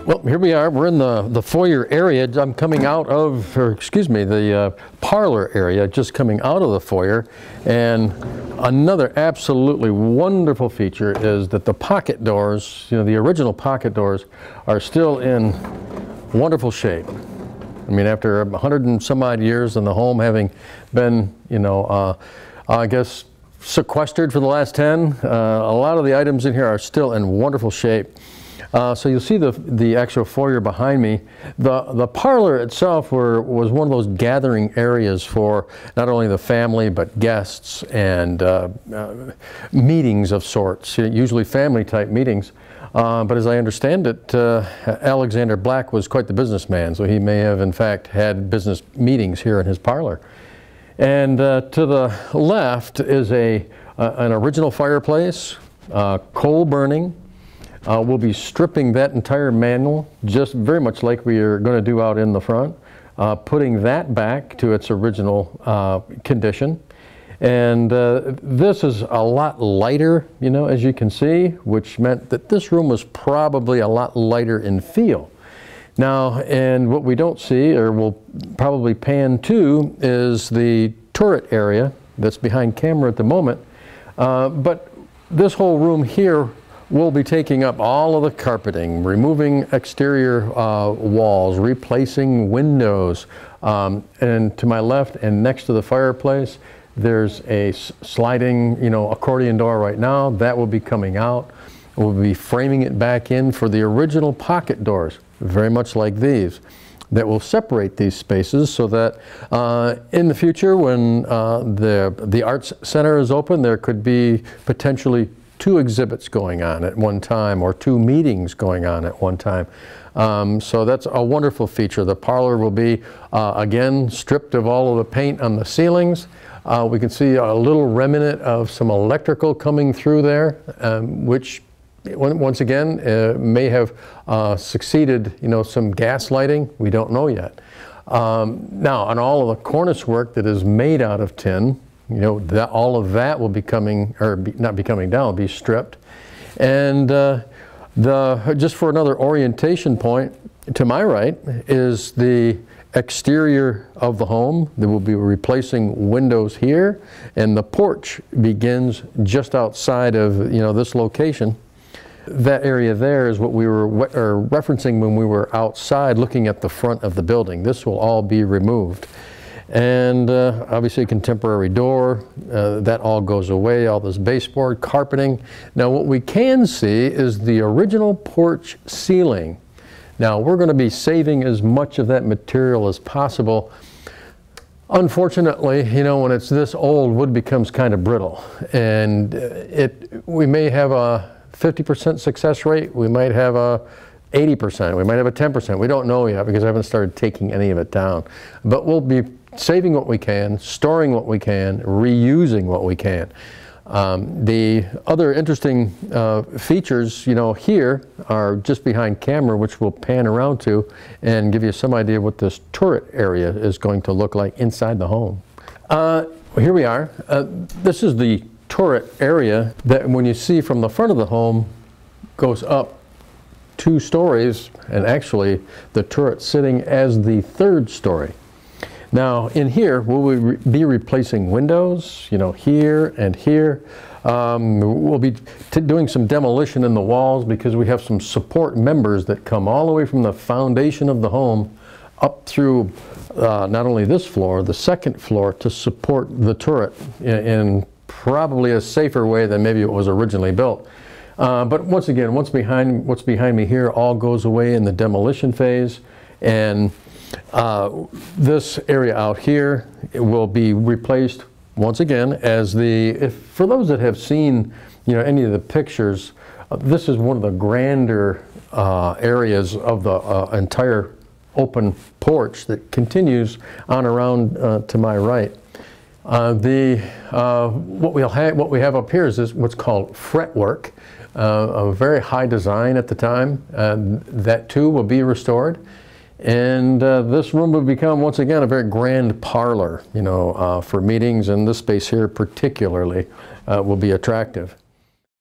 Well, here we are. We're in the foyer area. I'm coming out of, or excuse me, the parlor area, just coming out of the foyer. And another absolutely wonderful feature is that the pocket doors, the original pocket doors, are still in wonderful shape. I mean, after 100 and some odd years in the home, having been, I guess, sequestered for the last 10, a lot of the items in here are still in wonderful shape. So you'll see the actual foyer behind me. The parlor itself was one of those gathering areas for not only the family but guests and meetings of sorts, usually family type meetings. But as I understand it, Alexander Black was quite the businessman, so he may have in fact had business meetings here in his parlor. And to the left is an original fireplace, coal burning. We'll be stripping that entire mantel, just very much like we are going to do out in the front, putting that back to its original condition. And this is a lot lighter, as you can see, which meant that this room was probably a lot lighter in feel. Now, and what we don't see, or we'll probably pan to, is the turret area that's behind camera at the moment. But this whole room here will be taking up all of the carpeting, removing exterior walls, replacing windows. And to my left and next to the fireplace, there's a sliding, accordion door right now. That will be coming out. We'll be framing it back in for the original pocket doors, very much like these, that will separate these spaces so that in the future when the Arts Center is open, there could be potentially 2 exhibits going on at one time or 2 meetings going on at one time. So that's a wonderful feature. The parlor will be, again, stripped of all of the paint on the ceilings. We can see a little remnant of some electrical coming through there, which once again may have succeeded, some gas lighting. We don't know yet. Now, on all of the cornice work that is made out of tin, all of that will be coming, or not be coming down, will be stripped. And just for another orientation point, to my right is the exterior of the home. They will be replacing windows here, and the porch begins just outside of this location. That area there is what we were referencing when we were outside looking at the front of the building. This will all be removed. And obviously a contemporary door, that all goes away, all this baseboard, carpeting. Now what we can see is the original porch ceiling. Now we're going to be saving as much of that material as possible. Unfortunately, when it's this old, wood becomes kind of brittle. And we may have a 50% success rate, we might have a 80%, we might have a 10%. We don't know yet because I haven't started taking any of it down. But we'll be saving what we can, storing what we can, reusing what we can. The other interesting features, here are just behind camera, which we'll pan around to and give you some idea what this turret area is going to look like inside the home. Here we are. This is the turret area that, when you see from the front of the home, goes up 2 stories, and actually the turret sitting as the 3rd story. Now in here we'll be replacing windows, here and here. We'll be doing some demolition in the walls because we have some support members that come all the way from the foundation of the home up through not only this floor, the 2nd floor, to support the turret in probably a safer way than maybe it was originally built. But once again, what's behind me here all goes away in the demolition phase, and this area out here, it will be replaced once again as for those that have seen any of the pictures, this is one of the grander areas of the entire open porch that continues on around to my right. What we have up here is what's called fretwork, a very high design at the time. That too will be restored, and this room will become once again a very grand parlor, for meetings, and this space here particularly will be attractive.